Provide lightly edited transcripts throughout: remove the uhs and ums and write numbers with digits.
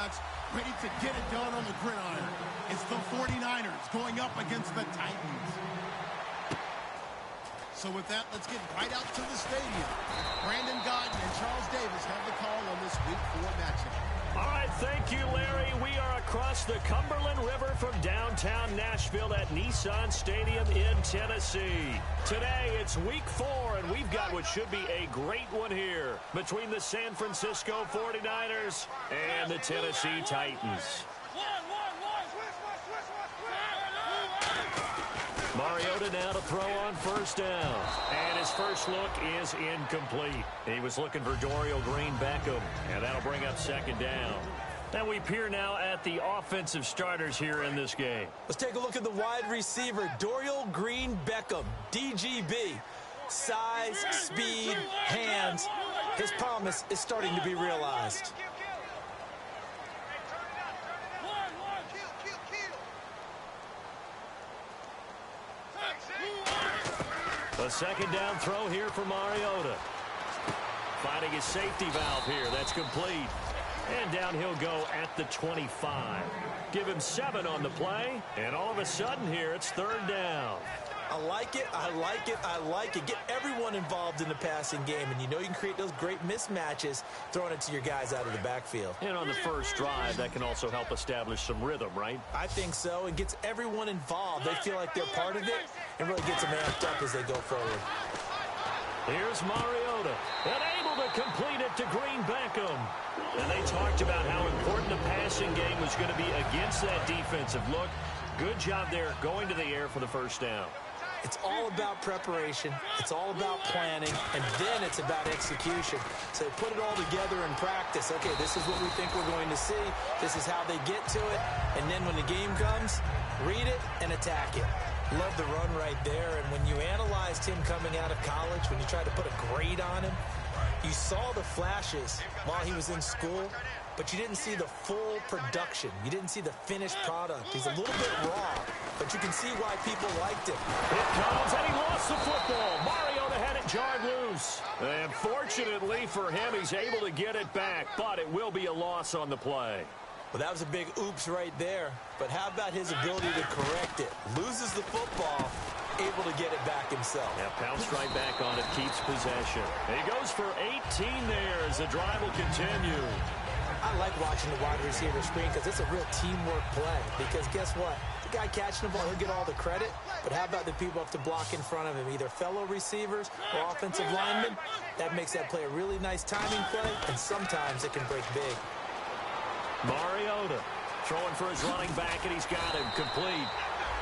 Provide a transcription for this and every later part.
quarterbacks ready to get it done on the gridiron. It's the 49ers going up against the Titans. So with that, let's get right out to the stadium. Brandon Godden and Charles Davis have the call on this Week 4 matchup. All right, thank you, Larry. We are across the Cumberland River from downtown Nashville at Nissan Stadium in Tennessee. Today, it's Week 4, and we've got what should be a great one here between the San Francisco 49ers and the Tennessee Titans. Mariota now to throw on first down. And his first look is incomplete. He was looking for Dorial Green-Beckham, and that'll bring up second down. And we peer now at the offensive starters here in this game. Let's take a look at the wide receiver, Dorial Green-Beckham, DGB. Size, speed, hands. His promise is starting to be realized. A second down throw here for Mariota. Finding his safety valve here. That's complete. And down he'll go at the 25. Give him 7 on the play. And all of a sudden here, it's third down. I like it, I like it, I like it. Get everyone involved in the passing game, and you know you can create those great mismatches throwing it to your guys out of the backfield. And on the first drive, that can also help establish some rhythm, right? I think so. It gets everyone involved. They feel like they're part of it, and really gets them amped up as they go forward. Here's Mariota, and able to complete it to Green-Beckham. And they talked about how important the passing game was going to be against that defensive look. Good job there going to the air for the first down. It's all about preparation. It's all about planning. And then it's about execution. So put it all together in practice. Okay, this is what we think we're going to see. This is how they get to it. And then when the game comes, read it and attack it. Love the run right there. And when you analyzed him coming out of college, when you tried to put a grade on him, you saw the flashes while he was in school, but you didn't see the full production. You didn't see the finished product. He's a little bit raw, but you can see why people liked him. It comes, and he lost the football. Mariota had it jarred loose. And fortunately for him, he's able to get it back, but it will be a loss on the play. Well, that was a big oops right there. But how about his ability to correct it? Loses the football, able to get it back himself. Yeah, pounced right back on it, keeps possession. And he goes for 18 there as the drive will continue. I like watching the wide receiver screen because it's a real teamwork play. Because guess what? The guy catching the ball, he'll get all the credit. But how about the people up to block in front of him, either fellow receivers or offensive linemen? That makes that play a really nice timing play, and sometimes it can break big. Mariota throwing for his running back, and he's got him complete.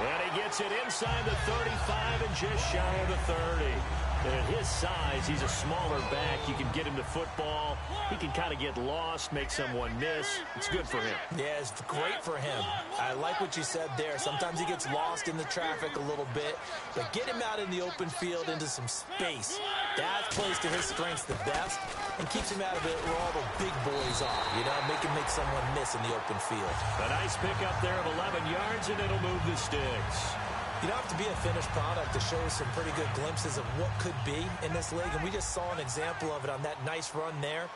And he gets it inside the 35 and just shy of the 30. And at his size, he's a smaller back. You can get him to football. He can kind of get lost, make someone miss. It's good for him. Yeah, it's great for him. I like what you said there. Sometimes he gets lost in the traffic a little bit. But get him out in the open field into some space. That plays to his strengths the best and keeps him out of it where all the big boys are. You know, make him make someone miss in the open field. A nice pickup there of 11 yards, and it'll move the sticks. You don't have to be a finished product to show some pretty good glimpses of what could be in this league, and we just saw an example of it on that nice run there.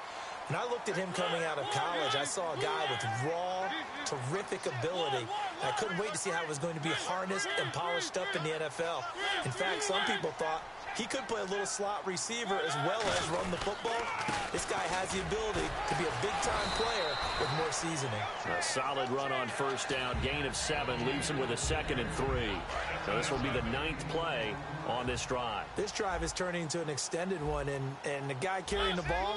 When I looked at him coming out of college, I saw a guy with raw, terrific ability. I couldn't wait to see how it was going to be harnessed and polished up in the NFL. In fact, some people thought he could play a little slot receiver as well as run the football. This guy has the ability to be a big-time player with more seasoning. A solid run on first down. Gain of 7 leaves him with a 2nd and 3. So this will be the 9th play on this drive. This drive is turning into an extended one, and the guy carrying the ball,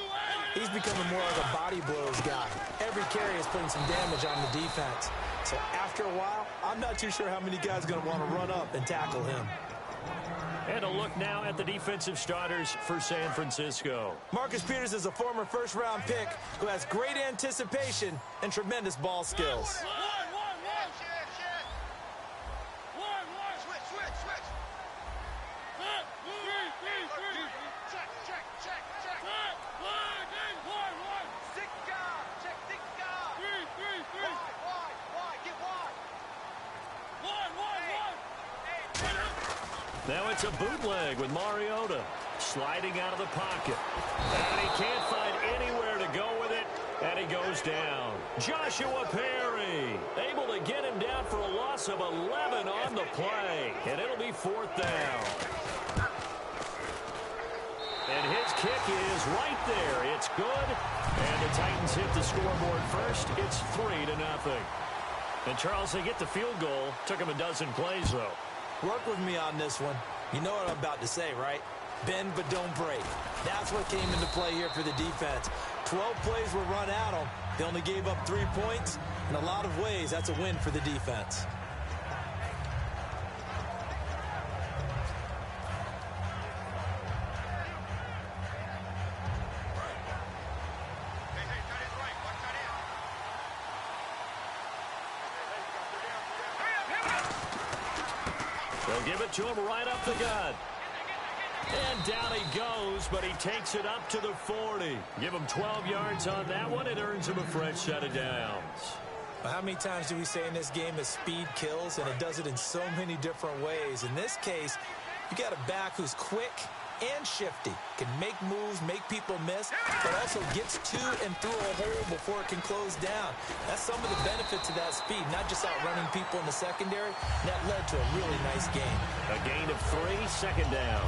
he's becoming more like a body blows guy. Every carry is putting some damage on the defense. So after a while, I'm not too sure how many guys are going to want to run up and tackle him. And a look now at the defensive starters for San Francisco. Marcus Peters is a former first-round pick who has great anticipation and tremendous ball skills. Now it's a bootleg with Mariota sliding out of the pocket. And he can't find anywhere to go with it. And he goes down. Joshua Perry able to get him down for a loss of 11 on the play. And it'll be 4th down. And his kick is right there. It's good. And the Titans hit the scoreboard first. It's 3-0. And, Charles, they get the field goal. Took him a dozen plays, though. Work with me on this one. You know what I'm about to say, right? Bend but don't break. That's what came into play here for the defense. 12 plays were run at them. They only gave up 3 points. In a lot of ways, that's a win for the defense. They'll give it to him right up the gut. And down he goes, but he takes it up to the 40. Give him 12 yards on that one. It earns him a fresh set of downs. How many times do we say in this game that speed kills, and it does it in so many different ways? In this case, you got a back who's quick and shifty, can make moves, make people miss, but also gets to and through a hole before it can close down. That's some of the benefits of that speed, not just outrunning people in the secondary. And that led to a really nice game. A gain of 3, 2nd down.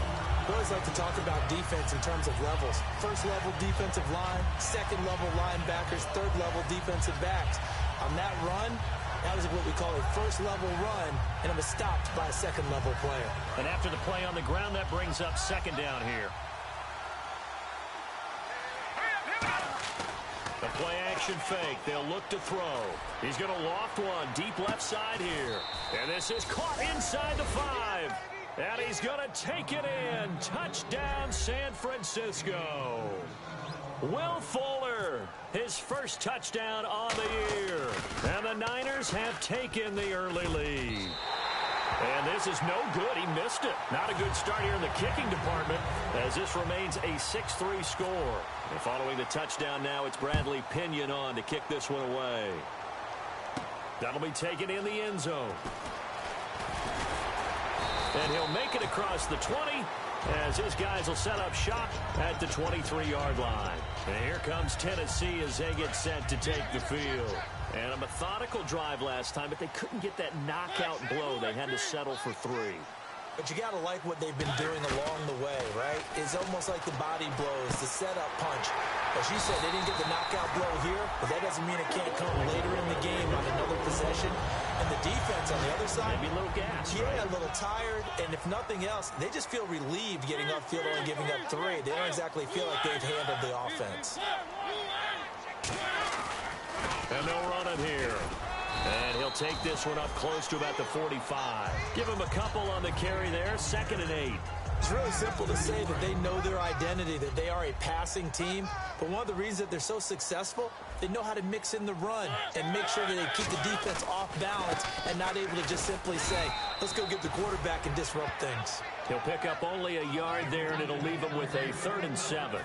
I always like to talk about defense in terms of levels. First level defensive line, second level linebackers, third level defensive backs. On that run, that was what we call a first-level run, and it was stopped by a second-level player. And after the play on the ground, that brings up 2nd down here. The play-action fake. They'll look to throw. He's going to loft one deep left side here. And this is caught inside the 5. And he's going to take it in. Touchdown, San Francisco. Will Fuller, his first touchdown on the year. And the Niners have taken the early lead. And this is no good. He missed it. Not a good start here in the kicking department, as this remains a 6-3 score. And following the touchdown now, it's Bradley Pinion on to kick this one away. That'll be taken in the end zone. And he'll make it across the 20, as his guys will set up shop at the 23-yard line. And here comes Tennessee as they get set to take the field. And a methodical drive last time, but they couldn't get that knockout blow. They had to settle for 3. But you got to like what they've been doing along the way, right? It's almost like the body blows, the setup punch. As you said, they didn't get the knockout blow here, but that doesn't mean it can't come later in the game on another possession. And the defense on the other side, maybe a little gas, yeah, right? A little tired. And if nothing else, they just feel relieved getting upfield and giving up 3. They don't exactly feel like they've handled the offense. And they'll run it here. And he'll take this one up close to about the 45. Give him a couple on the carry there. 2nd and 8. It's really simple to say that they know their identity, that they are a passing team. But one of the reasons that they're so successful, they know how to mix in the run and make sure that they keep the defense off balance and not able to just simply say, let's go get the quarterback and disrupt things. He'll pick up only a yard there, and it'll leave him with a 3rd and 7.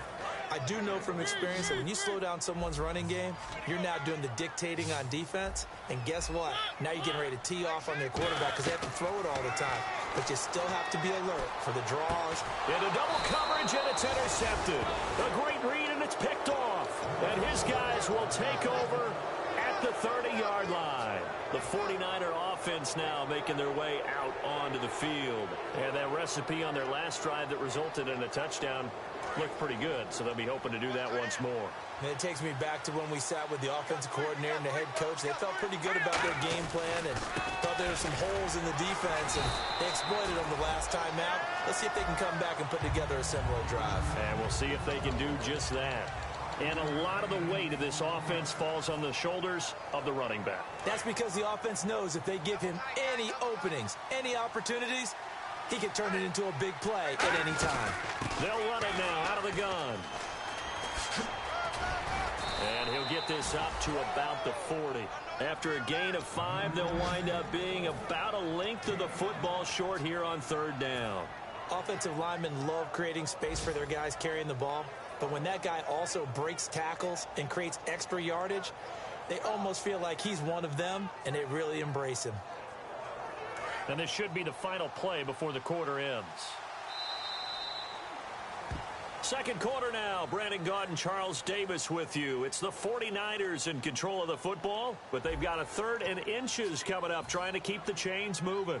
I do know from experience that when you slow down someone's running game, you're now doing the dictating on defense. And guess what? Now you're getting ready to tee off on their quarterback because they have to throw it all the time. But you still have to be alert for the draws. Into double coverage, and it's intercepted. A great read, and it's picked off. And his guys will take over at the 30-yard line. The 49er offense now making their way out onto the field. And that recipe on their last drive that resulted in a touchdown looked pretty good, so they'll be hoping to do that once more. And it takes me back to when we sat with the offensive coordinator and the head coach. They felt pretty good about their game plan and thought there were some holes in the defense, and they exploited them the last time out. Let's see if they can come back and put together a similar drive. And we'll see if they can do just that. And a lot of the weight of this offense falls on the shoulders of the running back. That's because the offense knows if they give him any openings, any opportunities, he can turn it into a big play at any time. They'll run it now out of the gun. And he'll get this up to about the 40. After a gain of 5, they'll wind up being about a length of the football short here on 3rd down. Offensive linemen love creating space for their guys carrying the ball. But when that guy also breaks tackles and creates extra yardage, they almost feel like he's one of them, and they really embrace him. And this should be the final play before the quarter ends. Second quarter now. Brandon Gaudin, Charles Davis with you. It's the 49ers in control of the football, but they've got a 3rd and inches coming up, trying to keep the chains moving.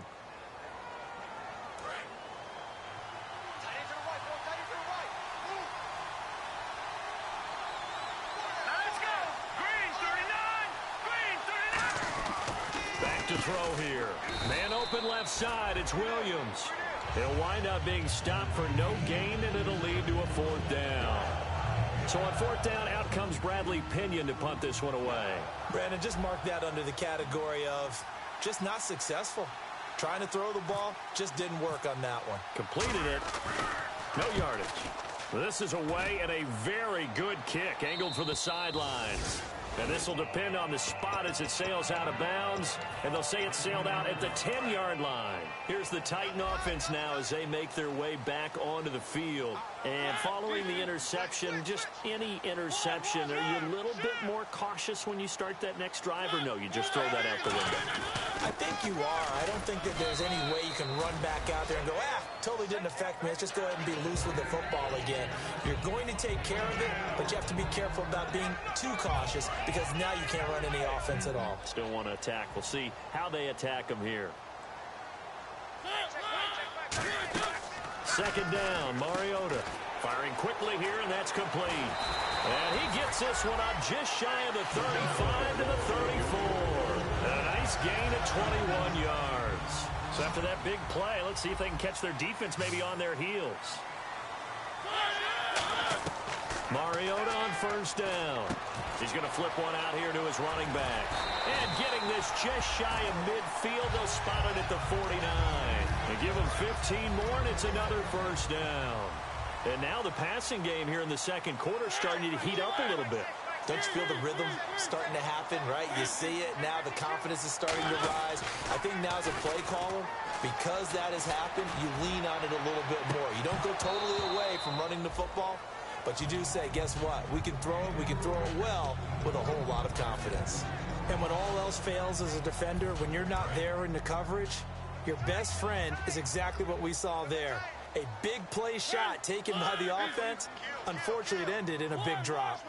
Back to throw here. Man open left side. It's Williams. He'll wind up being stopped for no gain, and it'll lead to a 4th down. So on 4th down, out comes Bradley Pinion to punt this one away. Brandon, just mark that under the category of just not successful. Trying to throw the ball, just didn't work on that one. Completed it. No yardage. This is away and a very good kick, angled for the sidelines. And this will depend on the spot as it sails out of bounds. And they'll say it sailed out at the 10-yard line. Here's the Titan offense now as they make their way back onto the field. And following the interception, just any interception, are you a little bit more cautious when you start that next drive, or no, you just throw that out the window? I think you are. I don't think that there's any way you can run back out there and go, totally didn't affect me. Let's just go ahead and be loose with the football again. You're going to take care of it, but you have to be careful about being too cautious, because now you can't run any offense at all. Still want to attack. We'll see how they attack them here. Second down, Mariota. Firing quickly here, and that's complete. And he gets this one up just shy of the 35 to the 34. A nice gain of 21 yards. So after that big play, let's see if they can catch their defense maybe on their heels. Mariota on 1st down. He's going to flip one out here to his running back. And getting this just shy of midfield, they'll spot it at the 49. They give him 15 more, and it's another 1st down. And now the passing game here in the second quarter starting to heat up a little bit. Don't you feel the rhythm starting to happen, right? You see it. Now the confidence is starting to rise. I think now as a play caller, because that has happened, you lean on it a little bit more. You don't go totally away from running the football, but you do say, guess what? We can throw it well with a whole lot of confidence. And when all else fails as a defender, when you're not there in the coverage, your best friend is exactly what we saw there. A big play shot taken by the offense. Unfortunately, it ended in a big drop.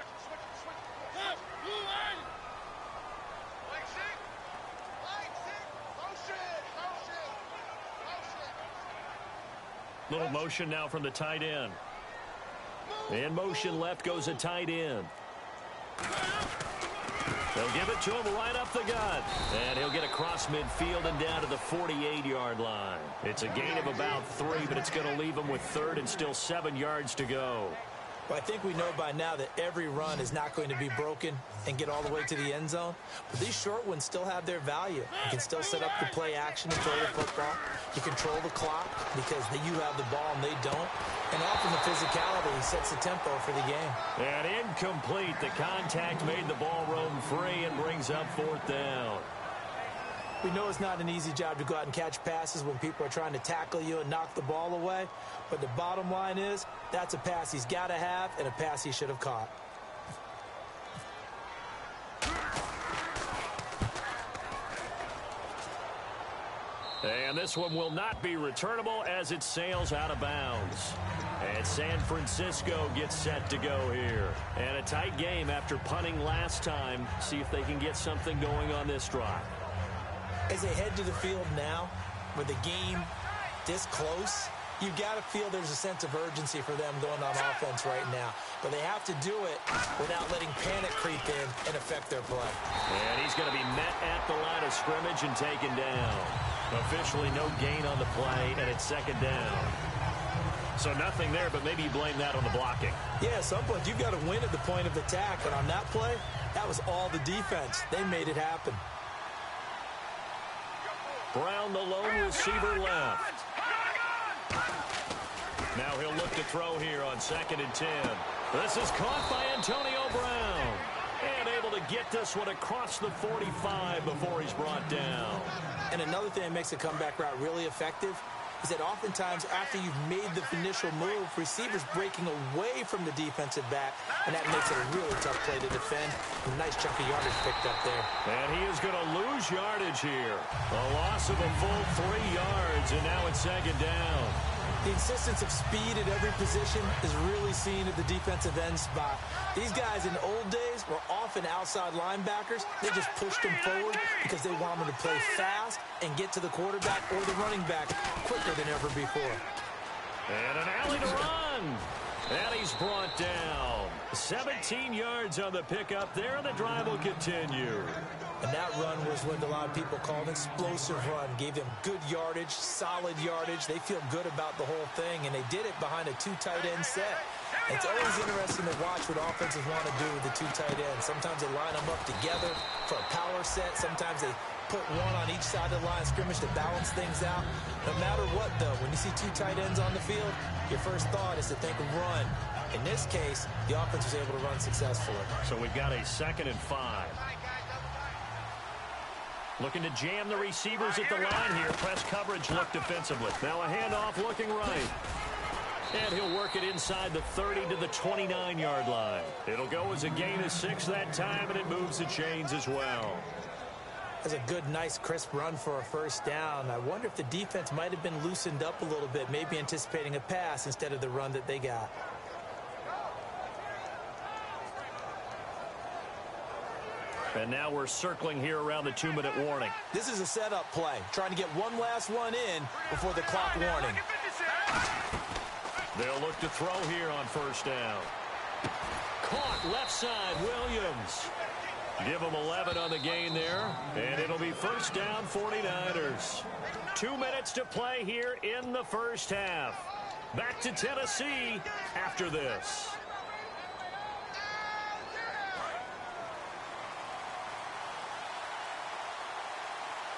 Little motion now from the tight end. In motion left goes a tight end. They'll give it to him right up the gut. And he'll get across midfield and down to the 48-yard line. It's a gain of about 3, but it's going to leave him with 3rd and still 7 yards to go. Well, I think we know by now that every run is not going to be broken and get all the way to the end zone. But these short ones still have their value. You can still set up the play action and throw the football. You control the clock because you have the ball and they don't. And often the physicality sets the tempo for the game. And incomplete. The contact made the ball roam free and brings up 4th down. We know it's not an easy job to go out and catch passes when people are trying to tackle you and knock the ball away. But the bottom line is, that's a pass he's got to have and a pass he should have caught. And this one will not be returnable as it sails out of bounds. And San Francisco gets set to go here. And a tight game after punting last time. See if they can get something going on this drive. As they head to the field now, with the game this close, you've got to feel there's a sense of urgency for them going on offense right now. But they have to do it without letting panic creep in and affect their play. And he's going to be met at the line of scrimmage and taken down. Officially no gain on the play, and it's 2nd down. So nothing there, but maybe you blame that on the blocking. Yeah, at some point you've got to win at the point of attack. And on that play, that was all the defense. They made it happen. Brown, the lone receiver left. Now he'll look to throw here on 2nd and 10. This is caught by Antonio Brown. And able to get this one across the 45 before he's brought down. And another thing that makes a comeback route really effective is that oftentimes after you've made the initial move, receivers breaking away from the defensive back, and that makes it a really tough play to defend. A nice chunk of yardage picked up there. And he is going to lose yardage here. A loss of a full 3 yards, and now it's 2nd down. The insistence of speed at every position is really seen at the defensive end spot. These guys in the old days were often outside linebackers. They just pushed them forward because they wanted them to play fast and get to the quarterback or the running back quicker than ever before. And an alley to run. And he's brought down. 17 yards on the pickup there, and the drive will continue. And that run was what a lot of people call an explosive run. Gave them good yardage, solid yardage. They feel good about the whole thing, and they did it behind a two tight end set. It's always interesting to watch what offenses want to do with the two tight ends. Sometimes they line them up together for a power set. Sometimes they put one on each side of the line of scrimmage to balance things out. No matter what, though, when you see two tight ends on the field, your first thought is to think run. In this case, the offense was able to run successfully. So we've got a 2nd and 5. Looking to jam the receivers at the line here. Press coverage look defensively. Now a handoff looking right. And he'll work it inside the 30 to the 29-yard line. It'll go as a gain of 6 that time, and it moves the chains as well. That's a good, nice, crisp run for a first down. I wonder if the defense might have been loosened up a little bit, maybe anticipating a pass instead of the run that they got. And now we're circling here around the 2-minute warning. This is a setup play, trying to get one last one in before the clock warning. They'll look to throw here on first down. Caught left side, Williams. Give them 11 on the gain there, and it'll be first down 49ers. 2 minutes to play here in the first half. Back to Tennessee after this.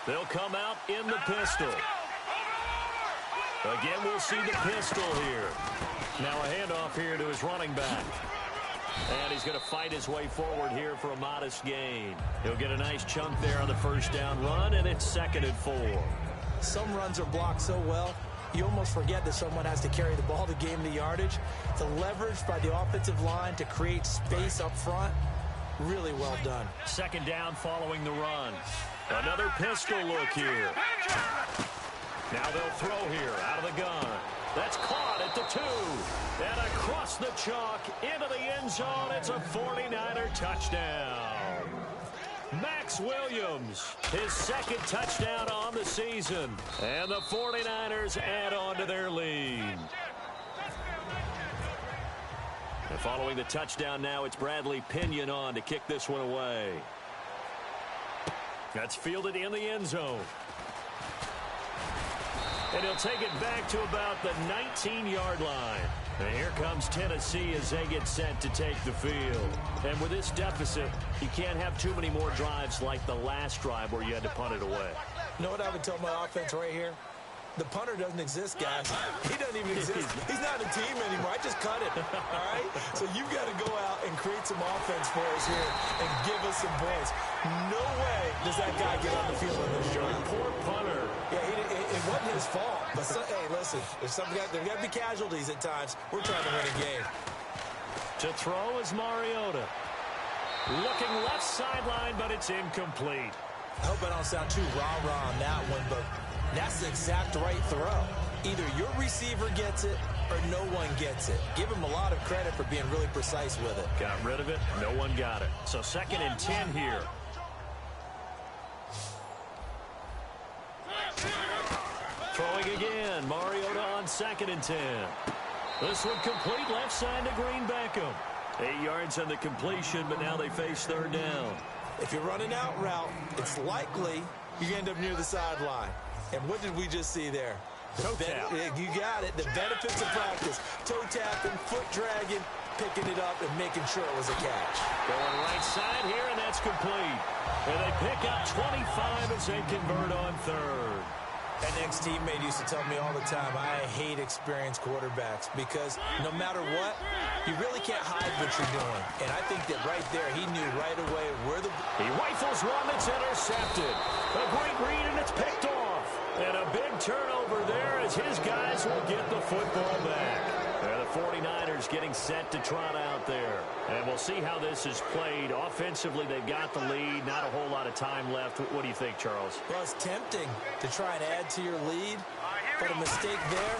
They'll come out in the pistol. Again, we'll see the pistol here. Now a handoff here to his running back. And he's going to fight his way forward here for a modest gain. He'll get a nice chunk there on the first down run, and it's 2nd and 4. Some runs are blocked so well, you almost forget that someone has to carry the ball to gain the yardage. The leverage by the offensive line to create space up front, really well done. 2nd down following the run. Another pistol look here. Now they'll throw here out of the gun. That's caught at the 2. And across the chalk into the end zone. It's a 49er touchdown. Max Williams, his 2nd touchdown on the season. And the 49ers add on to their lead. And following the touchdown now, it's Bradley Pinion on to kick this one away. That's fielded in the end zone. And he'll take it back to about the 19-yard line. And here comes Tennessee as they get set to take the field. And with this deficit, you can't have too many more drives like the last drive where you had to punt it away. You know what I would tell my offense right here? The punter doesn't exist, guys. He doesn't even exist. He's not a team anymore. I just cut it, all right? So you've got to go out and create some offense for us here and give us some points. No way does that guy get on the field in this joint. Poor punter. Yeah, it wasn't his fault. But, hey, listen, there's got to be casualties at times. We're trying to win a game. To throw is Mariota. Looking left sideline, but it's incomplete. I hope I don't sound too rah-rah on that one, but that's the exact right throw. Either your receiver gets it or no one gets it. Give him a lot of credit for being really precise with it. Got rid of it. No one got it. So 2nd and 10 here. Throwing again. Mariota on 2nd and 10. This one complete left side to Green Beckham. 8 yards on the completion, but now they face 3rd down. If you're running out route, it's likely you end up near the sideline. And what did we just see there? Toe tap. You got it. The benefits of practice. Toe tapping, foot dragging, picking it up, and making sure it was a catch. Going right side here, and that's complete. And they pick up 25 as they convert on 3rd. An ex-teammate used to tell me all the time, I hate experienced quarterbacks because no matter what, you really can't hide what you're doing. And I think that right there, he knew right away where the... He rifles one that's intercepted. A great read, and it's picked off. And a big turnover there as his guys will get the football back. And the 49ers getting set to trot out there. And we'll see how this is played. Offensively, they've got the lead. Not a whole lot of time left. What do you think, Charles? Well, it's tempting to try and add to your lead, but a mistake there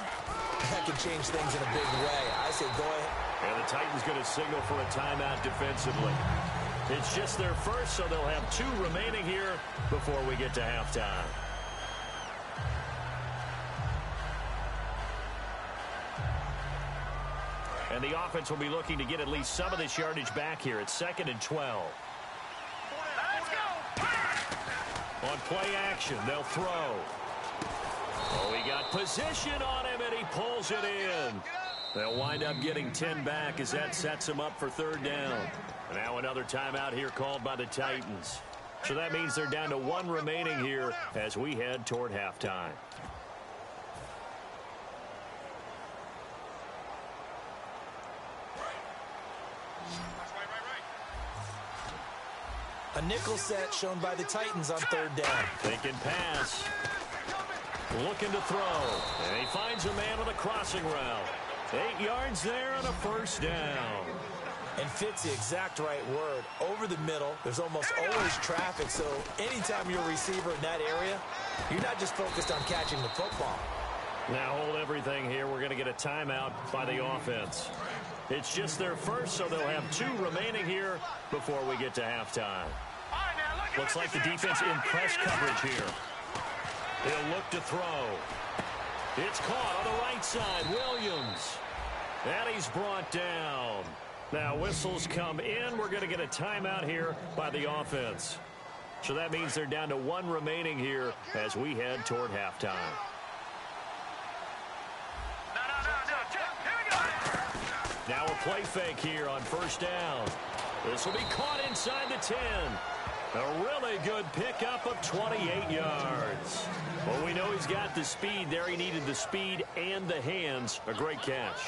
that can change things in a big way. I say go ahead. And the Titans going to signal for a timeout defensively. It's just their first, so they'll have 2 remaining here before we get to halftime. And the offense will be looking to get at least some of this yardage back here. It's 2nd and 12. Let's go. On play action, they'll throw. Oh, he got position on him, and he pulls it in. They'll wind up getting 10 back as that sets him up for 3rd down. Now another timeout here called by the Titans. So that means they're down to 1 remaining here as we head toward halftime. A nickel set shown by the Titans on 3rd down. Thinking pass. Looking to throw. And he finds a man on a crossing route. 8 yards there and a 1st down. And fits the exact right word. Over the middle, there's almost always traffic, so anytime you're a receiver in that area, you're not just focused on catching the football. Now hold everything here. We're going to get a timeout by the offense. It's just their first, so they'll have 2 remaining here before we get to halftime. Looks like the defense in press coverage here. He'll look to throw. It's caught on the right side. Williams. And he's brought down. Now whistles come in. We're going to get a timeout here by the offense. So that means they're down to 1 remaining here as we head toward halftime. Now a play fake here on 1st down. This will be caught inside the 10. A really good pickup of 28 yards. Well, we know he's got the speed there. He needed the speed and the hands. A great catch.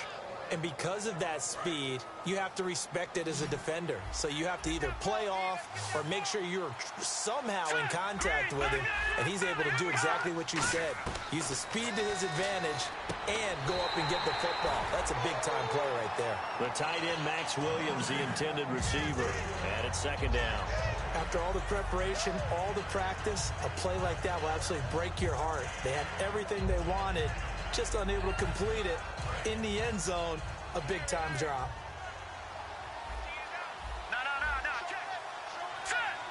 And because of that speed, you have to respect it as a defender. So you have to either play off or make sure you're somehow in contact with him, and he's able to do exactly what you said. Use the speed to his advantage and go up and get the football. That's a big-time play right there. The tight end, Max Williams, the intended receiver. And it's 2nd down. After all the preparation, all the practice, a play like that will absolutely break your heart. They had everything they wanted, just unable to complete it. In the end zone, a big-time drop.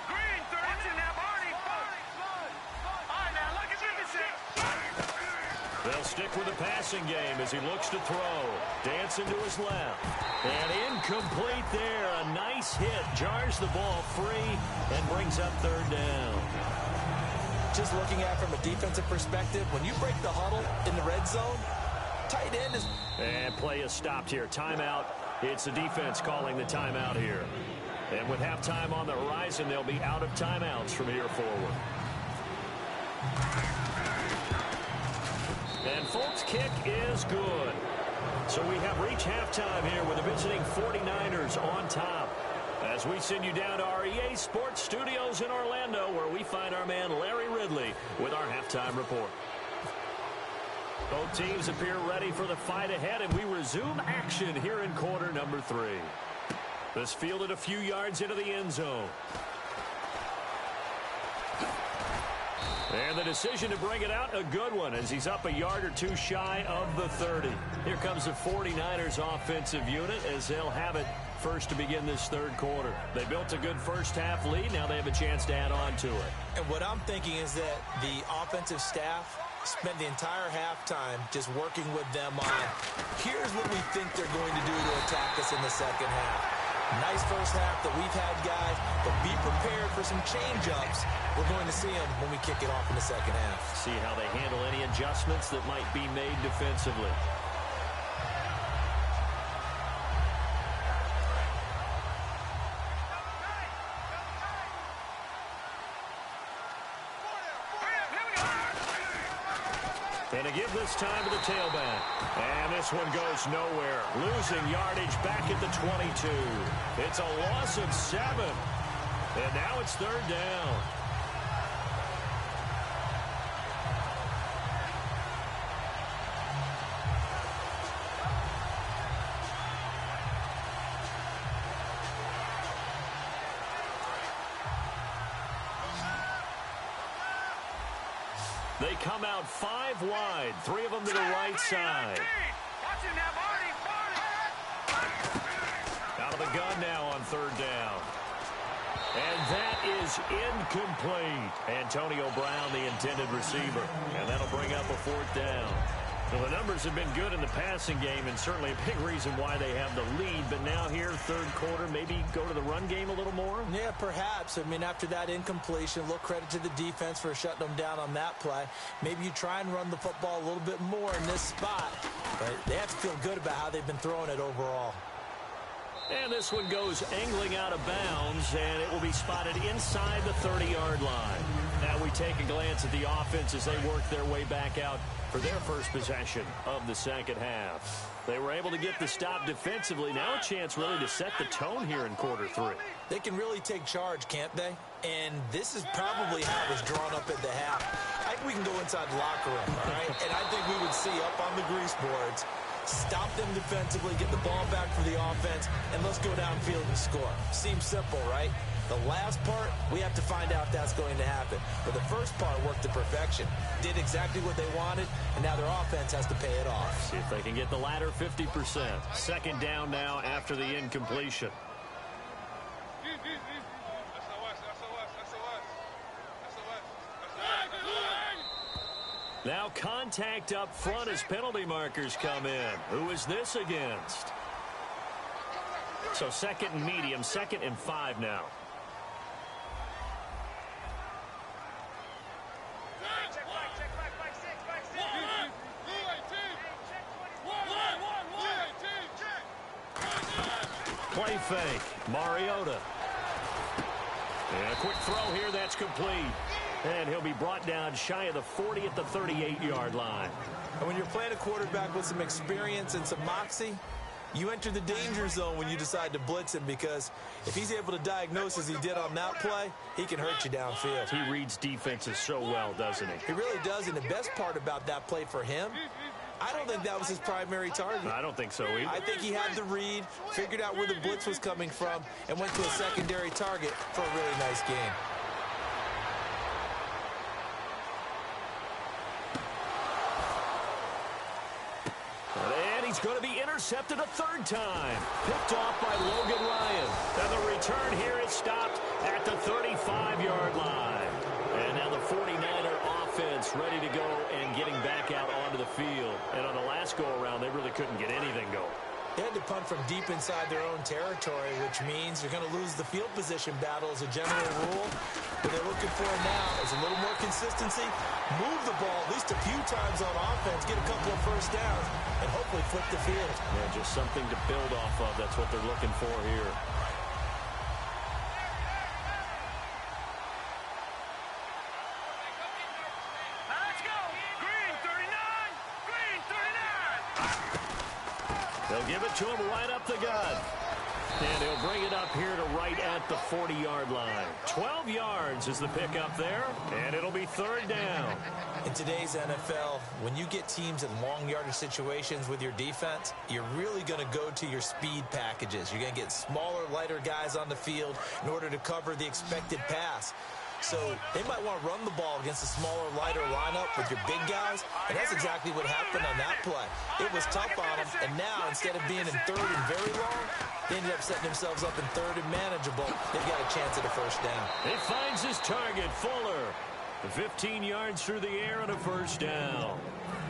Green, watching that Barney. All right, now look at this. They'll stick with the passing game as he looks to throw. Dancing to his left. And incomplete there. A nice hit. Jars the ball free and brings up 3rd down. Just looking at it from a defensive perspective, when you break the huddle in the red zone, tight end is... And play is stopped here. Timeout. It's the defense calling the timeout here. And with halftime on the horizon, they'll be out of timeouts from here forward. And Folt's kick is good. So we have reached halftime here with the visiting 49ers on top. As we send you down to our EA Sports Studios in Orlando, where we find our man Larry Ridley with our halftime report. Both teams appear ready for the fight ahead, and we resume action here in quarter number 3. This fielded a few yards into the end zone. And the decision to bring it out, a good one, as he's up a yard or 2 shy of the 30. Here comes the 49ers offensive unit as they'll have it first to begin this 3rd quarter. They built a good first-half lead. Now they have a chance to add on to it. And what I'm thinking is that the offensive staff spent the entire halftime just working with them on, here's what we think they're going to do to attack us in the 2nd half. Nice first half that we've had, guys, but be prepared for some change-ups. We're going to see them when we kick it off in the 2nd half. See how they handle any adjustments that might be made defensively. And to give this time to the tailback. And this one goes nowhere. Losing yardage back at the 22. It's a loss of 7. And now it's 3rd down. They come out 5 wide, 3 of them to the right side. Out of the gun now on 3rd down. And that is incomplete. Antonio Brown, the intended receiver. And that'll bring up a 4th down. Well, the numbers have been good in the passing game, and certainly a big reason why they have the lead. But now here, 3rd quarter, maybe go to the run game a little more? Yeah, perhaps. I mean, after that incompletion, a little credit to the defense for shutting them down on that play. Maybe you try and run the football a little bit more in this spot. But they have to feel good about how they've been throwing it overall. And this one goes angling out of bounds, and it will be spotted inside the 30-yard line. Now we take a glance at the offense as they work their way back out for their first possession of the second half. They were able to get the stop defensively. Now a chance really to set the tone here in quarter 3. They can really take charge, can't they? And this is probably how it was drawn up at the half. I think we can go inside the locker room, all right? And I think we would see up on the grease boards, stop them defensively, get the ball back for the offense, and let's go downfield and score. Seems simple, right? The last part, we have to find out if that's going to happen. But the first part worked to perfection. Did exactly what they wanted, and now their offense has to pay it off. See if they can get the latter 50%. 2nd down now after the incompletion. Now contact up front as penalty markers come in. Who is this against? So 2nd and medium, 2nd and 5 now. Play fake. Mariota. And a quick throw here that's complete. And he'll be brought down shy of the 40 at the 38-yard line. And when you're playing a quarterback with some experience and some moxie, you enter the danger zone when you decide to blitz him, because if he's able to diagnose as he did on that play, he can hurt you downfield. He reads defenses so well, doesn't he? He really does, and the best part about that play for him, I don't think that was his primary target. I don't think so either. I think he had the read, figured out where the blitz was coming from, and went to a secondary target for a really nice game. And he's going to be intercepted a 3rd time. Picked off by Logan Ryan. And the return here is stopped at the 35-yard line. And now the 49er offense ready to go and getting back out onto the field. And on the last go-around, they really couldn't get anything going. They had to punt from deep inside their own territory, which means you're going to lose the field position battle as a general rule. What they're looking for now is a little more consistency, move the ball at least a few times on offense, get a couple of first downs, and hopefully flip the field. Yeah, just something to build off of. That's what they're looking for here. Let's go. Green 39. Green 39. They'll give it to him right up the gut. And he'll bring it up here to right at the 40-yard line. 12 yards is the pickup there, and it'll be 3rd down. In today's NFL, when you get teams in long yardage situations with your defense, you're really going to go to your speed packages. You're going to get smaller, lighter guys on the field in order to cover the expected pass. So they might want to run the ball against a smaller, lighter lineup with your big guys, and that's exactly what happened on that play. It was tough on them, and now instead of being in 3rd and very long, they ended up setting themselves up in 3rd and manageable. They've got a chance at a first down. He finds his target, Fuller. 15 yards through the air and a first down.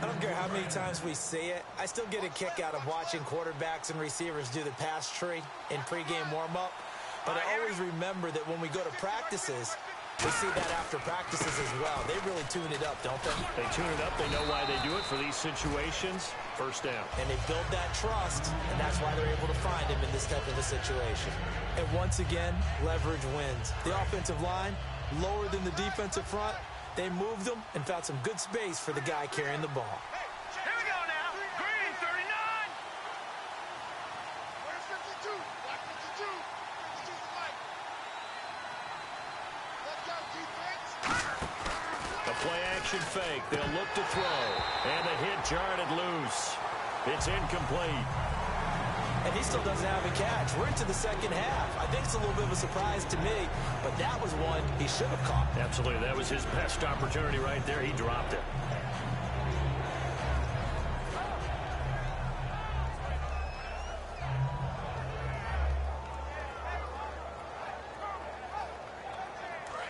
I don't care how many times we see it. I still get a kick out of watching quarterbacks and receivers do the pass tree in pregame warm-up. But I always remember that when we go to practices, we see that after practices as well. They really tune it up, don't they? They tune it up. They know why they do it for these situations. First down. And they build that trust, and that's why they're able to find him in this type of a situation. And once again, leverage wins. The offensive line, lower than the defensive front, they moved them and found some good space for the guy carrying the ball. Here we go now. Green 39. Where's 52? Black 52. 52's the light. Let's go, defense. A play-action fake. They'll look to throw. And the hit jarred it loose. It's incomplete. And and he still doesn't have a catch. We're into the second half. I think it's a little bit of a surprise to me, but that was one he should have caught. Absolutely. That was his best opportunity right there. He dropped it.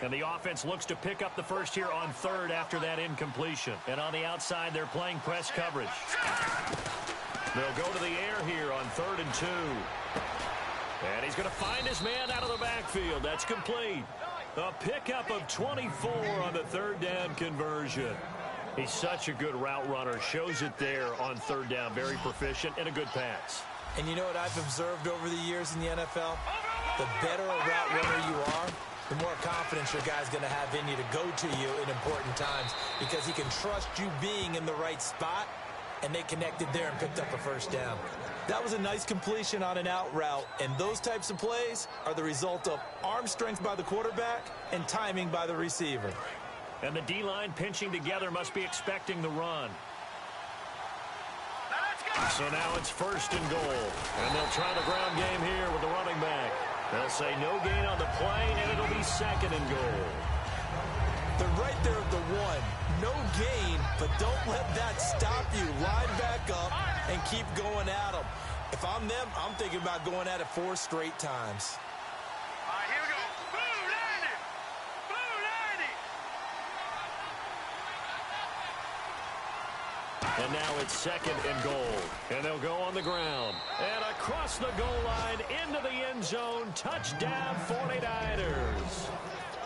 And the offense looks to pick up the first here on third after that incompletion. And on the outside, they're playing press coverage. They'll go to the air here on 3rd and 2. And he's going to find his man out of the backfield. That's complete. A pickup of 24 on the 3rd down conversion. He's such a good route runner. Shows it there on 3rd down. Very proficient and a good pass. And you know what I've observed over the years in the NFL? The better a route runner you are, the more confidence your guy's going to have in you to go to you in important times because he can trust you being in the right spot, and they connected there and picked up a first down. That was a nice completion on an out route, and those types of plays are the result of arm strength by the quarterback and timing by the receiver. And the D-line pinching together must be expecting the run. So now it's 1st and goal, and they'll try the ground game here with the running back. They'll say no gain on the play, and it'll be 2nd and goal. They're right there at the 1. No gain, but don't let that stop you. Line back up and keep going at them. If I'm them, I'm thinking about going at it 4 straight times. All right, here we go. Blue landing. Blue landing. And now it's 2nd and goal. And they'll go on the ground. And across the goal line into the end zone. Touchdown 49ers.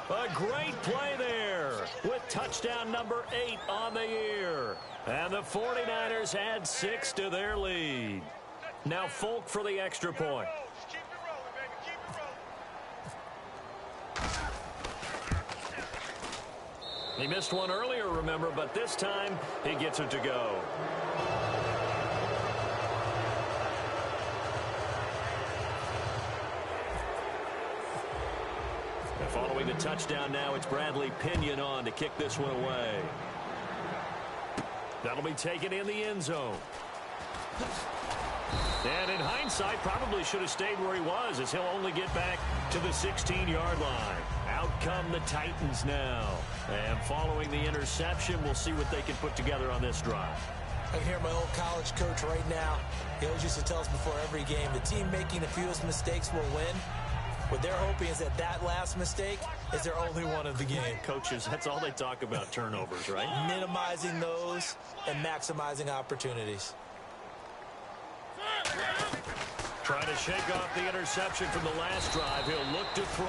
A great play there with touchdown number 8 on the year. And the 49ers add 6 to their lead. Now Folk for the extra point. Keep it rolling, baby. Keep it rolling. He missed one earlier, remember, but this time he gets it to go. And following the touchdown now, it's Bradley Pinion on to kick this one away. That'll be taken in the end zone. And in hindsight, probably should have stayed where he was, as he'll only get back to the 16-yard line. Out come the Titans now. And following the interception, we'll see what they can put together on this drive. I can hear my old college coach right now. He always used to tell us before every game, the team making the fewest mistakes will win. What they're hoping is that last mistake is their only one of the game. Coaches, that's all they talk about, turnovers, right? Minimizing those and maximizing opportunities. Trying to shake off the interception from the last drive. He'll look to throw.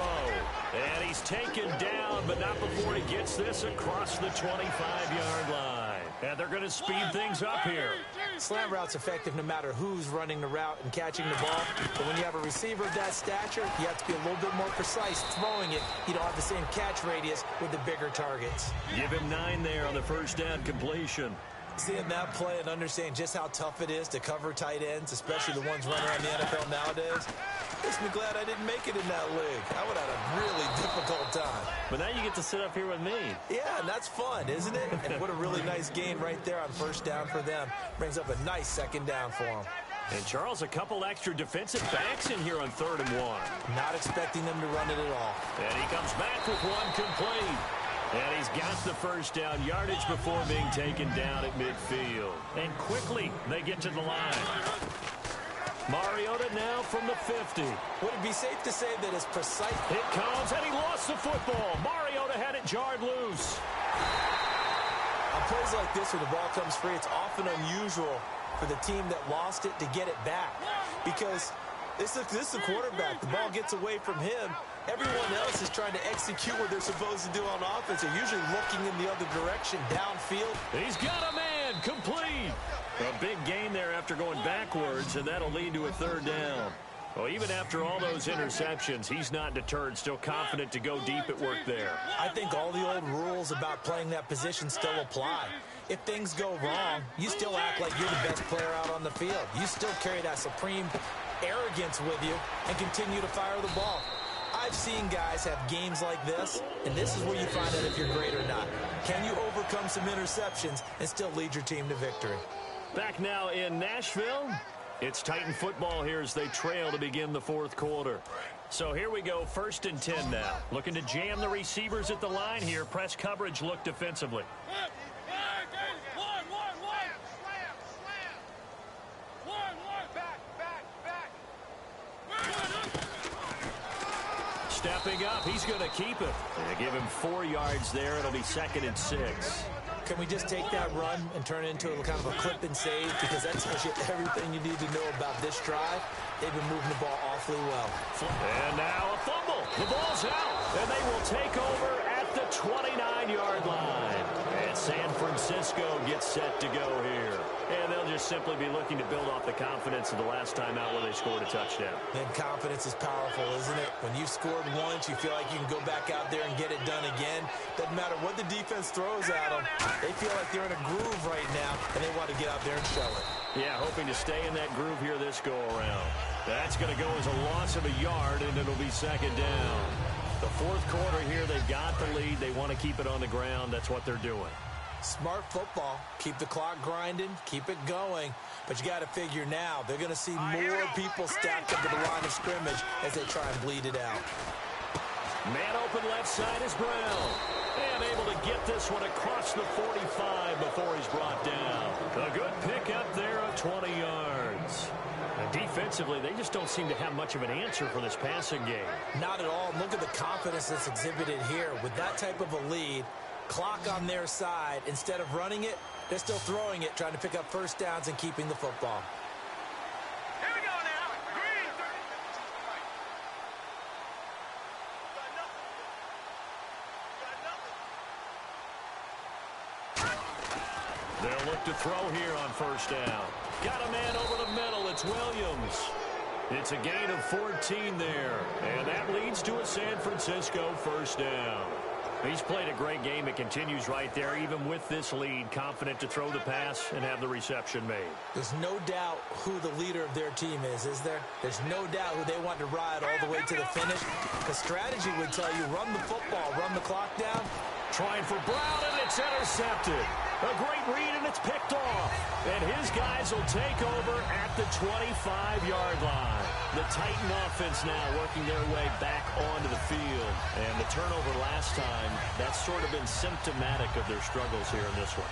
And he's taken down, but not before he gets this across the 25-yard line. And they're going to speed things up here. Slant route's effective no matter who's running the route and catching the ball. But when you have a receiver of that stature, you have to be a little bit more precise throwing it. You don't have the same catch radius with the bigger targets. Give him 9 there on the first down completion. Seeing that play and understanding just how tough it is to cover tight ends, especially the ones running around the NFL nowadays, makes me glad I didn't make it in that league. I would have had a really difficult time. But now you get to sit up here with me. Yeah, and that's fun, isn't it? And what a really nice gain right there on first down for them. Brings up a nice 2nd down for them. And Charles, a couple extra defensive backs in here on 3rd and 1. Not expecting them to run it at all. And he comes back with one complete. And he's got the first down yardage before being taken down at midfield. And quickly, they get to the line. Mariota now from the 50. Would it be safe to say that as precise... It comes, and he lost the football. Mariota had it jarred loose. On plays like this where the ball comes free, it's often unusual for the team that lost it to get it back. Because this is the quarterback. The ball gets away from him. Everyone else is trying to execute what they're supposed to do on offense. They're usually looking in the other direction, downfield. He's got a man, complete. A big gain there after going backwards, and that'll lead to a 3rd down. Well, even after all those interceptions, he's not deterred, still confident to go deep at work there. I think all the old rules about playing that position still apply. If things go wrong, you still act like you're the best player out on the field. You still carry that supreme arrogance with you and continue to fire the ball. I've seen guys have games like this, and this is where you find out if you're great or not. Can you overcome some interceptions and still lead your team to victory? Back now in Nashville, It's Titan football here as they trail to begin the fourth quarter. So here we go, 1st and 10 now. Looking to jam the receivers at the line here. Press coverage look defensively. Stepping up, he's going to keep it. They give him 4 yards there. It'll be 2nd and 6. Can we just take that run and turn it into a kind of a clip and save? Because that tells you everything you need to know about this drive. They've been moving the ball awfully well. And now a fumble. The ball's out. And they will take over at the 29-yard line. And San Francisco gets set to go here. And they'll just simply be looking to build off the confidence of the last time out where they scored a touchdown. And confidence is powerful, isn't it? When you've scored once, you feel like you can go back out there and get it done again. Doesn't matter what the defense throws at them. They feel like they're in a groove right now, and they want to get out there and show it. Yeah, hoping to stay in that groove here this go-around. That's going to go as a loss of a yard, and it'll be 2nd down. The fourth quarter here, they've got the lead. They want to keep it on the ground. That's what they're doing. Smart football. Keep the clock grinding. Keep it going. But you got to figure now, they're going to see more people stacked up at the line of scrimmage as they try and bleed it out. Man open left side is Brown. And able to get this one across the 45 before he's brought down. A good pick up there of 20 yards. And defensively, they just don't seem to have much of an answer for this passing game. Not at all. Look at the confidence that's exhibited here. With that type of a lead, clock on their side, instead of running it, they're still throwing it, trying to pick up first downs and keeping the football. Here we go now. Green. They'll look to throw here on 1st down. Got a man over the middle. It's Williams. It's a gain of 14 there. And that leads to a San Francisco 1st down. He's played a great game. It continues right there, even with this lead, confident to throw the pass and have the reception made. There's no doubt who the leader of their team is there? There's no doubt who they want to ride all the way to the finish. Because strategy would tell you, run the football, run the clock down. Trying for Brown, and it's intercepted. A great read, and it's picked off. And his guys will take over at the 25-yard line. The Titan offense now working their way back onto the field. And the turnover last time, that's sort of been symptomatic of their struggles here in this one.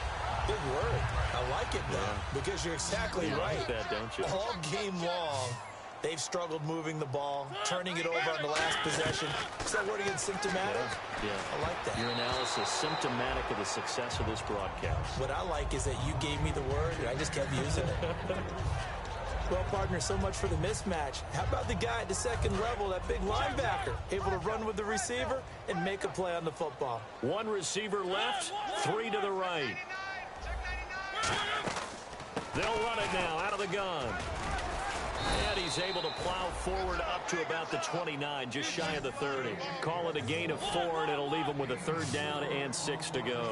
Big word. I like it, though, because you're exactly right. You like that, don't you? All game long, they've struggled moving the ball, turning it over on the last possession. Is that word again, symptomatic? Yeah. I like that. Your analysis, symptomatic of the success of this broadcast. What I like is that you gave me the word, and I just kept using it. Well, partner, so much for the mismatch. How about the guy at the second level, that big linebacker, able to run with the receiver and make a play on the football? One receiver left, 3 to the right. They'll run it now out of the gun. And he's able to plow forward up to about the 29, just shy of the 30. Call it a gain of 4, and it'll leave him with a 3rd down and 6 to go.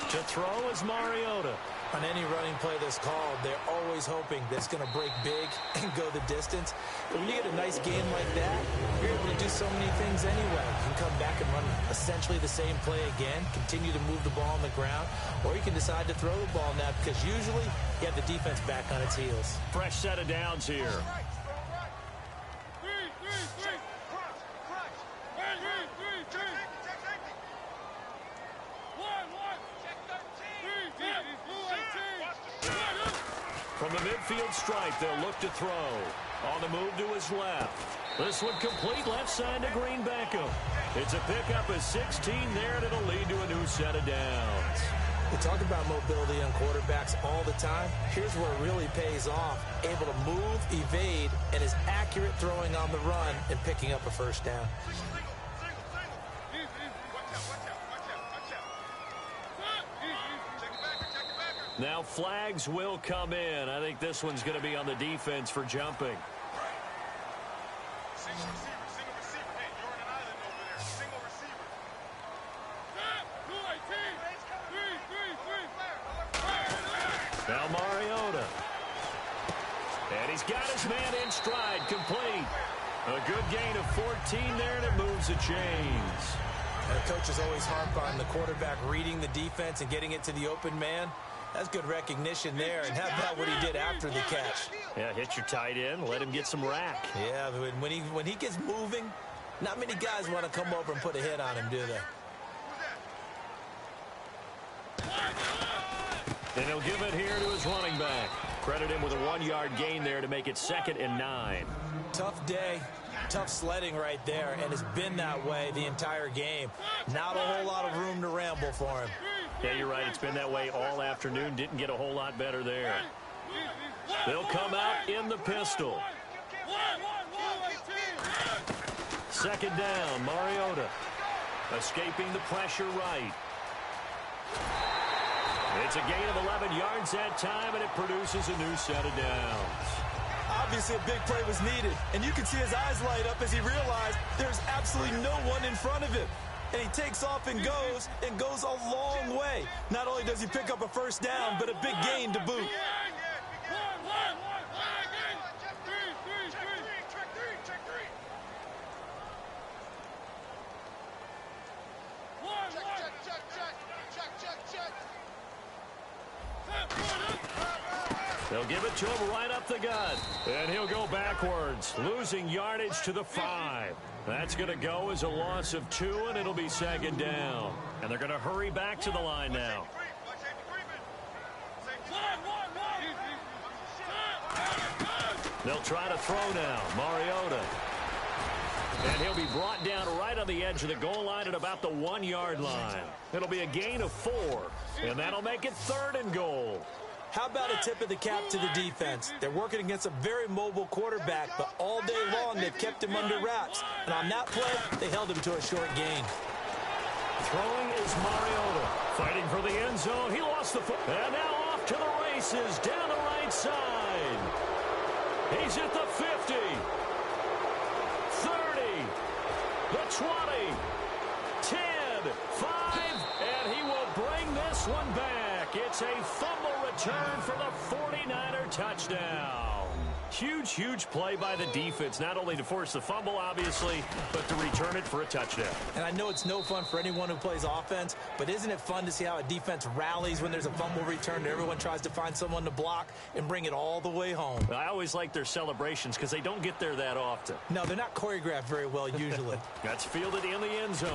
To throw is Mariota. On any running play that's called, they're always hoping that it's going to break big and go the distance. But when you get a nice game like that, you're able to do so many things anyway. You can come back and run essentially the same play again, continue to move the ball on the ground, or you can decide to throw the ball now because usually you have the defense back on its heels. Fresh set of downs here. From the midfield stripe, they'll look to throw. On the move to his left. This one complete left side to Green Beckham. It's a pickup of 16 there, and it'll lead to a new set of downs. We talk about mobility on quarterbacks all the time. Here's where it really pays off. Able to move, evade, and is accurate throwing on the run and picking up a 1st down. Now flags will come in. I think this one's going to be on the defense for jumping. Single receiver. Hey, you're on an island over there. Single receiver. Now Mariota. And he's got his man in stride, complete. A good gain of 14 there, and it moves the chains. And the coaches always harp on the quarterback reading the defense and getting it to the open man. That's good recognition there, and how about what he did after the catch? Yeah, hit your tight end, let him get some rack. Yeah, when he gets moving, not many guys want to come over and put a hit on him, do they? And he'll give it here to his running back. Credit him with a 1-yard gain there to make it 2nd and 9. Tough day, tough sledding right there, and it's been that way the entire game. Not a whole lot of room to ramble for him. Yeah, you're right. It's been that way all afternoon. Didn't get a whole lot better there. They'll come out in the pistol. 2nd down, Mariota. Escaping the pressure right. It's a gain of 11 yards that time, and it produces a new set of downs. Obviously, a big play was needed, and you can see his eyes light up as he realized there's absolutely no one in front of him. And he takes off and goes a long way. Not only does he pick up a 1st down, but a big gain to boot. They'll give it to him right up the gut. And he'll go backwards, losing yardage to the 5. That's going to go as a loss of 2, and it'll be 2nd down. And they're going to hurry back to the line now. They'll try to throw now. Mariota. And he'll be brought down right on the edge of the goal line at about the 1-yard line. It'll be a gain of 4, and that'll make it 3rd and goal. How about a tip of the cap to the defense? They're working against a very mobile quarterback, but all day long they've kept him under wraps. And on that play, they held him to a short gain. Throwing is Mariota. Fighting for the end zone. He lost the foot. And now off to the races down the right side. He's at the 50. 30. The 20. 10. 5. And he will bring this one back. It's a fumble return for the 49er touchdown. Huge, huge play by the defense, not only to force the fumble, obviously, but to return it for a touchdown. And I know it's no fun for anyone who plays offense, but isn't it fun to see how a defense rallies when there's a fumble return and everyone tries to find someone to block and bring it all the way home? I always like their celebrations because they don't get there that often. No, they're not choreographed very well usually. That's fielded in the end zone.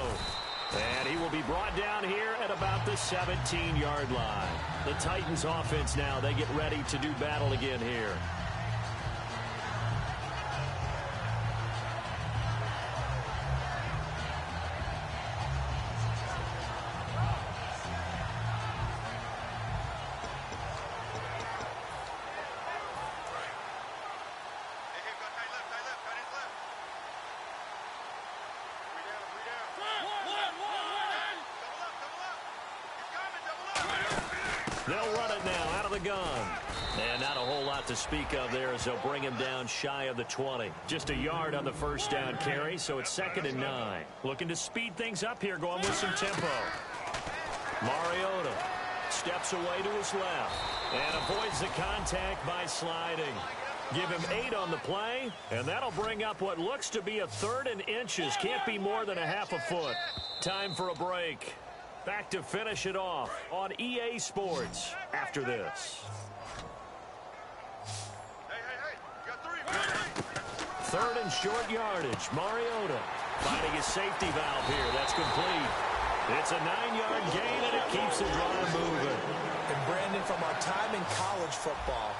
And he will be brought down here at about the 17-yard line. The Titans offense now, they get ready to do battle again here. They'll run it now out of the gun. And not a whole lot to speak of there as they'll bring him down shy of the 20. Just a yard on the 1st down carry, so it's 2nd and 9. Looking to speed things up here, going with some tempo. Mariota steps away to his left and avoids the contact by sliding. Give him 8 on the play, and that'll bring up what looks to be a 3rd and inches. Can't be more than a half a foot. Time for a break. Back to finish it off on EA Sports after this. Third and short yardage. Mariota finding his safety valve here. That's complete. It's a 9-yard gain, and it keeps the drive moving. And Brandon, from our time in college football,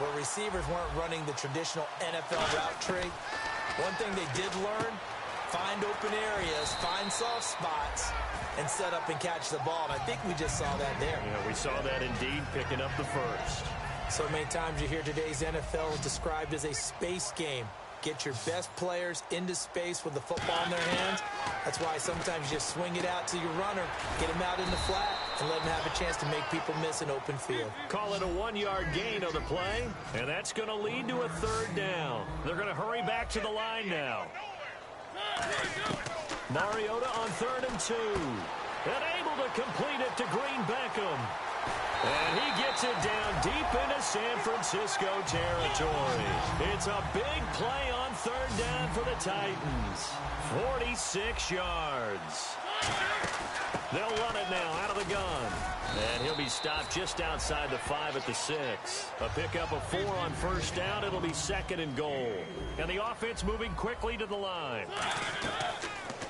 where receivers weren't running the traditional NFL route tree, one thing they did learn, find open areas, find soft spots, and set up and catch the ball. And I think we just saw that there. Yeah, we saw that indeed, picking up the first. So many times you hear today's NFL is described as a space game. Get your best players into space with the football in their hands. That's why sometimes you just swing it out to your runner, get him out in the flat, and let him have a chance to make people miss an open field. Call it a 1-yard gain on the play, and that's going to lead to a 3rd down. They're going to hurry back to the line now. Mariota on 3rd and 2. And able to complete it to Green Beckham. And he gets it down deep into San Francisco territory. It's a big play on 3rd down for the Titans. 46 yards. They'll run it now out of the gun. And he'll be stopped just outside the 5 at the 6. A pickup of 4 on first down. It'll be 2nd and goal. And the offense moving quickly to the line.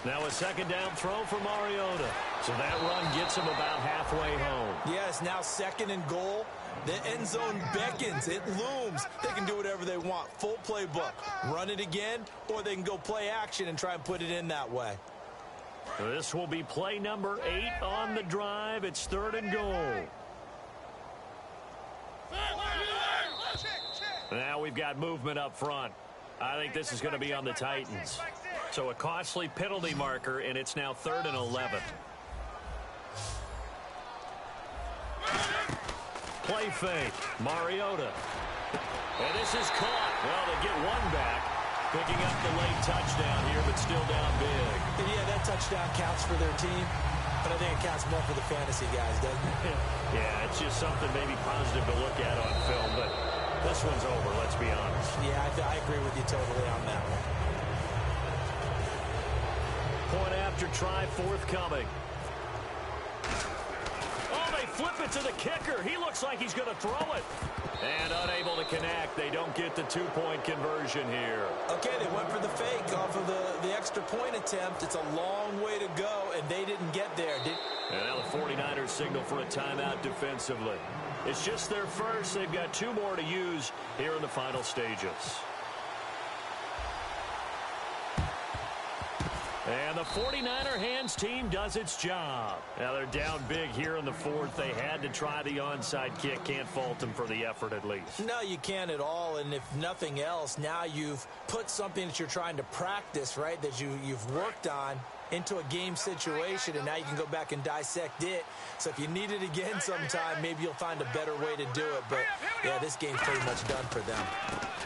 Now a 2nd down throw for Mariota. So that run gets him about halfway home. Yes, now 2nd and goal. The end zone beckons. It looms. They can do whatever they want. Full playbook. Run it again, or they can go play action and try and put it in that way. This will be play number 8 on the drive. It's 3rd and goal. Now we've got movement up front. I think this is going to be on the Titans. So a costly penalty marker, and it's now 3rd and 11. Play fake. Mariota. And this is caught. Well, they get one back. Picking up the late touchdown here, but still down big. Yeah, that touchdown counts for their team, but I think it counts more for the fantasy guys, doesn't it? Yeah, it's just something maybe positive to look at on film, but this one's over, let's be honest. Yeah, I agree with you totally on that one. Point after try forthcoming. Oh, they flip it to the kicker. He looks like he's going to throw it. And unable to connect. They don't get the 2-point conversion here. Okay, they went for the fake off of the extra point attempt. It's a long way to go, and they didn't get there. And now the 49ers signal for a timeout defensively. It's just their first. They've got 2 more to use here in the final stages. And the 49er hands team does its job. Now they're down big here in the 4th. They had to try the onside kick. Can't fault them for the effort at least. No, you can't at all. And if nothing else, now you've put something that you're trying to practice, right, that you've worked on into a game situation, and now you can go back and dissect it. So if you need it again sometime, maybe you'll find a better way to do it. But, yeah, this game's pretty much done for them.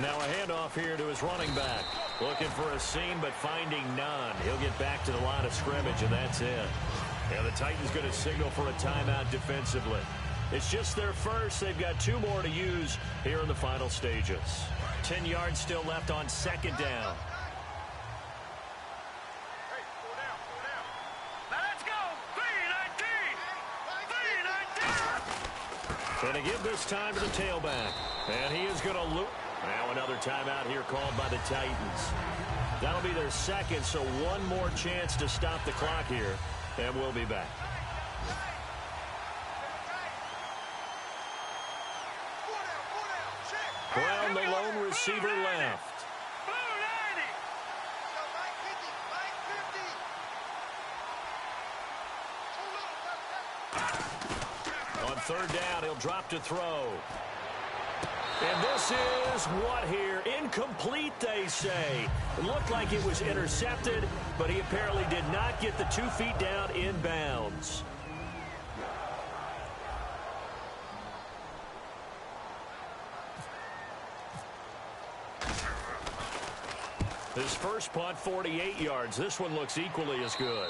Now a handoff here to his running back. Looking for a seam, but finding none. He'll get back to the line of scrimmage, and that's it. Now the Titans going to signal for a timeout defensively. It's just their first. They've got 2 more to use here in the final stages. 10 yards still left on 2nd down. Going to give this time to the tailback. And he is going to loop. Now another timeout here called by the Titans. That'll be their 2nd, so 1 more chance to stop the clock here. And we'll be back. Brown, the lone receiver, left. On 3rd down, he'll drop to throw. And this is what here? Incomplete, they say. It looked like it was intercepted, but he apparently did not get the 2 feet down in bounds. His first punt, 48 yards. This one looks equally as good.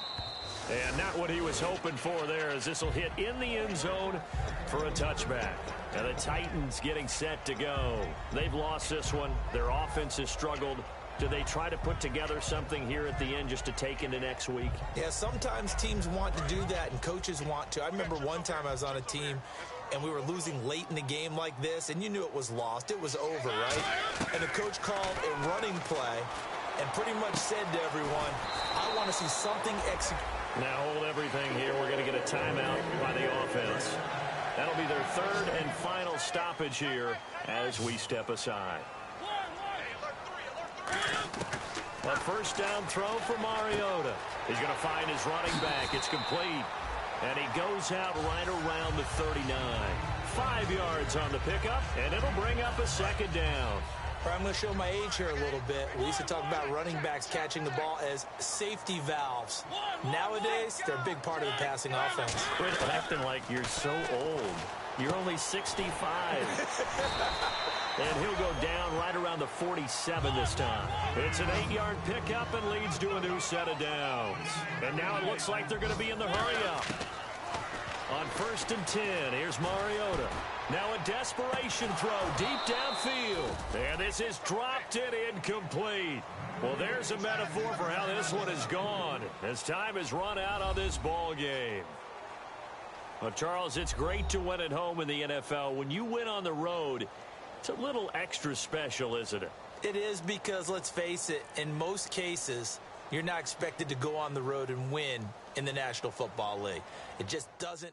And not what he was hoping for there, as this will hit in the end zone for a touchback. And the Titans getting set to go. They've lost this one. Their offense has struggled. Do they try to put together something here at the end just to take into next week? Yeah, sometimes teams want to do that and coaches want to. I remember one time I was on a team and we were losing late in the game like this, and you knew it was lost. It was over, right? And the coach called a running play and pretty much said to everyone, I want to see something execute. Now hold everything here. We're going to get a timeout by the offense. That'll be their 3rd and final stoppage here as we step aside. A first down throw for Mariota. He's going to find his running back. It's complete. And he goes out right around the 39. 5 yards on the pickup, and it'll bring up a 2nd down. I'm going to show my age here a little bit. We used to talk about running backs catching the ball as safety valves. Nowadays, they're a big part of the passing offense. Quit acting like you're so old. You're only 65. And he'll go down right around the 47 this time. It's an 8-yard pickup and leads to a new set of downs. And now it looks like they're going to be in the hurry-up. On 1st and 10, here's Mariota. Now a desperation throw deep downfield. And this is dropped and incomplete. Well, there's a metaphor for how this one is gone, as time has run out on this ball game. Well, Charles, it's great to win at home in the NFL. When you win on the road, it's a little extra special, isn't it? It is, because, let's face it, in most cases, you're not expected to go on the road and win in the National Football League. It just doesn't